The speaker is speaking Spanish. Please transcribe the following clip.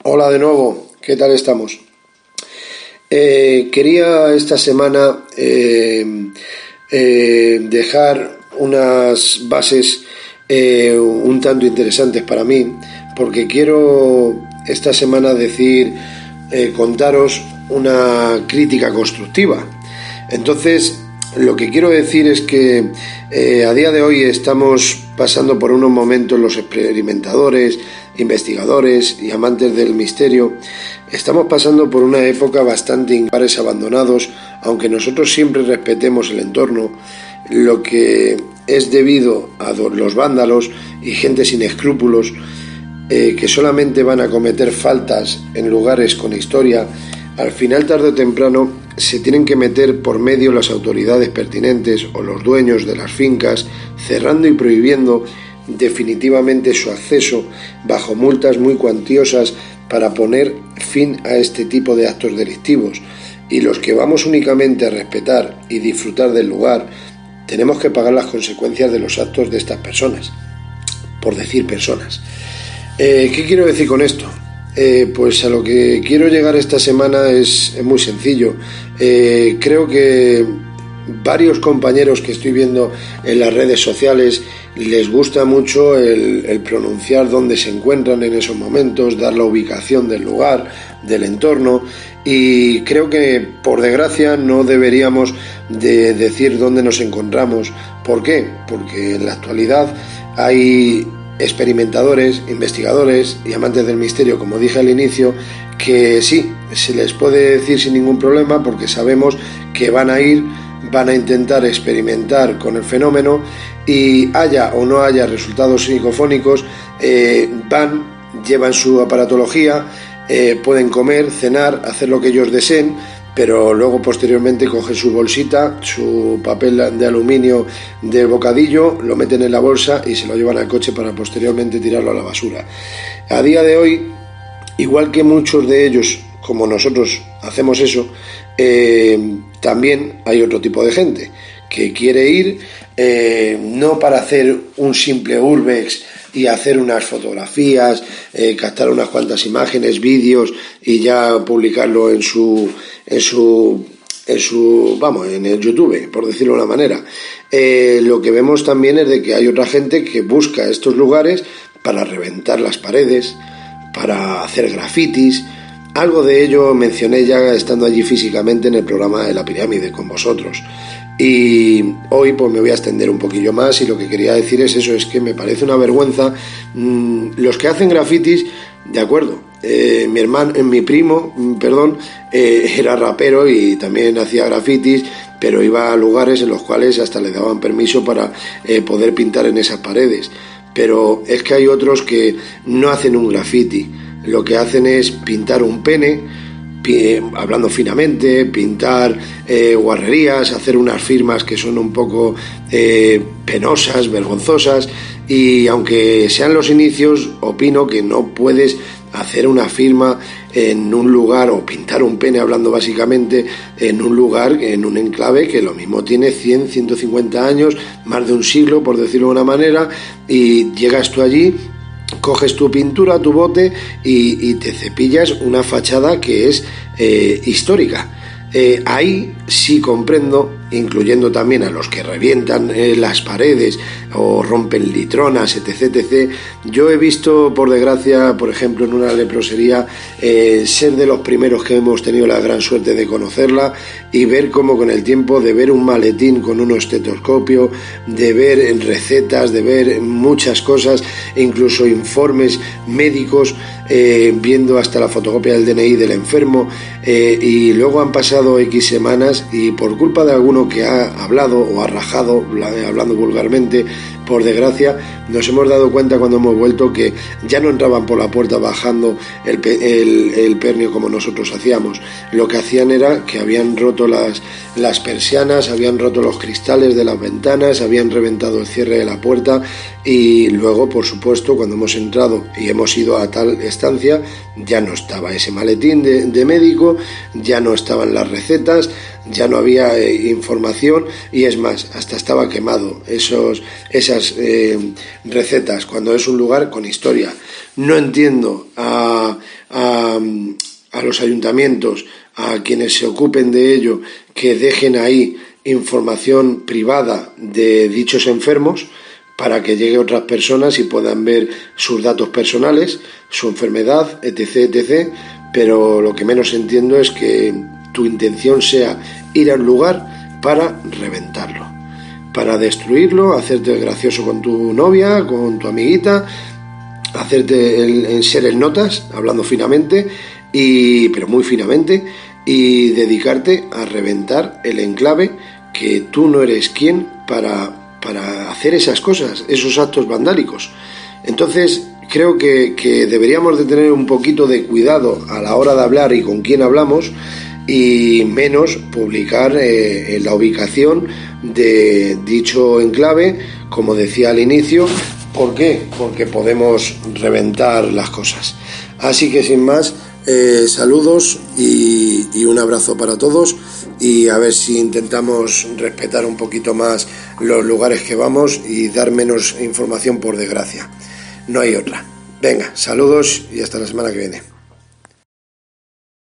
Hola de nuevo, ¿qué tal estamos? Quería esta semana dejar unas bases un tanto interesantes para mí, porque quiero esta semana contaros una crítica constructiva. Entonces, lo que quiero decir es que a día de hoy estamos pasando por unos momentos, los experimentadores, investigadores y amantes del misterio, estamos pasando por una época bastante lugares abandonados, aunque nosotros siempre respetemos el entorno, lo que es debido a los vándalos y gente sin escrúpulos que solamente van a cometer faltas en lugares con historia. Al final, tarde o temprano, se tienen que meter por medio las autoridades pertinentes o los dueños de las fincas, cerrando y prohibiendo definitivamente su acceso bajo multas muy cuantiosas para poner fin a este tipo de actos delictivos. Y los que vamos únicamente a respetar y disfrutar del lugar, tenemos que pagar las consecuencias de los actos de estas personas, por decir personas. ¿Qué quiero decir con esto? Pues a lo que quiero llegar esta semana es muy sencillo. Creo que varios compañeros que estoy viendo en las redes sociales les gusta mucho el pronunciar dónde se encuentran en esos momentos, dar la ubicación del lugar, del entorno, y creo que por desgracia no deberíamos de decir dónde nos encontramos. ¿Por qué? Porque en la actualidad hay experimentadores, investigadores y amantes del misterio, como dije al inicio, que sí, se les puede decir sin ningún problema porque sabemos que van a intentar experimentar con el fenómeno y haya o no haya resultados psicofónicos, llevan su aparatología, pueden comer, cenar, hacer lo que ellos deseen, pero luego posteriormente cogen su bolsita, su papel de aluminio del bocadillo, lo meten en la bolsa y se lo llevan al coche para posteriormente tirarlo a la basura. A día de hoy, igual que muchos de ellos, como nosotros hacemos eso, también hay otro tipo de gente que quiere ir no para hacer un simple urbex y hacer unas fotografías, captar unas cuantas imágenes, vídeos y ya publicarlo en el YouTube, por decirlo de una manera. Lo que vemos también es de que hay otra gente que busca estos lugares para reventar las paredes, para hacer grafitis. Algo de ello mencioné ya estando allí físicamente en el programa de La Pirámide con vosotros. Y hoy pues me voy a extender un poquillo más, y lo que quería decir es eso, es que me parece una vergüenza los que hacen grafitis, de acuerdo. Mi primo era rapero y también hacía grafitis, pero iba a lugares en los cuales hasta le daban permiso para poder pintar en esas paredes. Pero es que hay otros que no hacen un grafiti, lo que hacen es pintar un pene, hablando finamente, pintar guarrerías, hacer unas firmas que son un poco penosas, vergonzosas, y aunque sean los inicios, opino que no puedes hacer una firma en un lugar o pintar un pene, hablando básicamente, en un lugar, en un enclave que lo mismo tiene 100, 150 años, más de un siglo, por decirlo de una manera, y llegas tú allí, coges tu pintura, tu bote y te cepillas una fachada que es histórica. Ahí sí comprendo, incluyendo también a los que revientan las paredes o rompen litronas, etc, etc. Yo he visto, por desgracia, por ejemplo, en una leprosería, ser de los primeros que hemos tenido la gran suerte de conocerla, y ver cómo con el tiempo, de ver un maletín con un estetoscopio, de ver recetas, de ver muchas cosas, incluso informes médicos, viendo hasta la fotocopia del DNI del enfermo, y luego han pasado X semanas y por culpa de alguno que ha hablado o ha rajado, hablando vulgarmente, por desgracia, nos hemos dado cuenta cuando hemos vuelto que ya no entraban por la puerta bajando el pernio como nosotros hacíamos. Lo que hacían era que habían roto las persianas, habían roto los cristales de las ventanas, habían reventado el cierre de la puerta, y luego, por supuesto, cuando hemos entrado y hemos ido a tal estancia, ya no estaba ese maletín de médico, ya no estaban las recetas, ya no había información, y es más, hasta estaba quemado esas recetas, cuando es un lugar con historia. No entiendo a a los ayuntamientos, a quienes se ocupen de ello, que dejen ahí información privada de dichos enfermos para que llegue a otras personas y puedan ver sus datos personales, su enfermedad, etc., etc., pero lo que menos entiendo es que tu intención sea ir al lugar para reventarlo, para destruirlo, hacerte el gracioso con tu novia, con tu amiguita, hacerte ser el notas, hablando finamente, pero muy finamente, y dedicarte a reventar el enclave, que tú no eres quien para hacer esas cosas, esos actos vandálicos. Entonces creo que deberíamos de tener un poquito de cuidado a la hora de hablar y con quién hablamos, y menos publicar la ubicación de dicho enclave, como decía al inicio. ¿Por qué? Porque podemos reventar las cosas. Así que sin más, saludos y un abrazo para todos, y a ver si intentamos respetar un poquito más los lugares que vamos y dar menos información, por desgracia. No hay otra. Venga, saludos y hasta la semana que viene.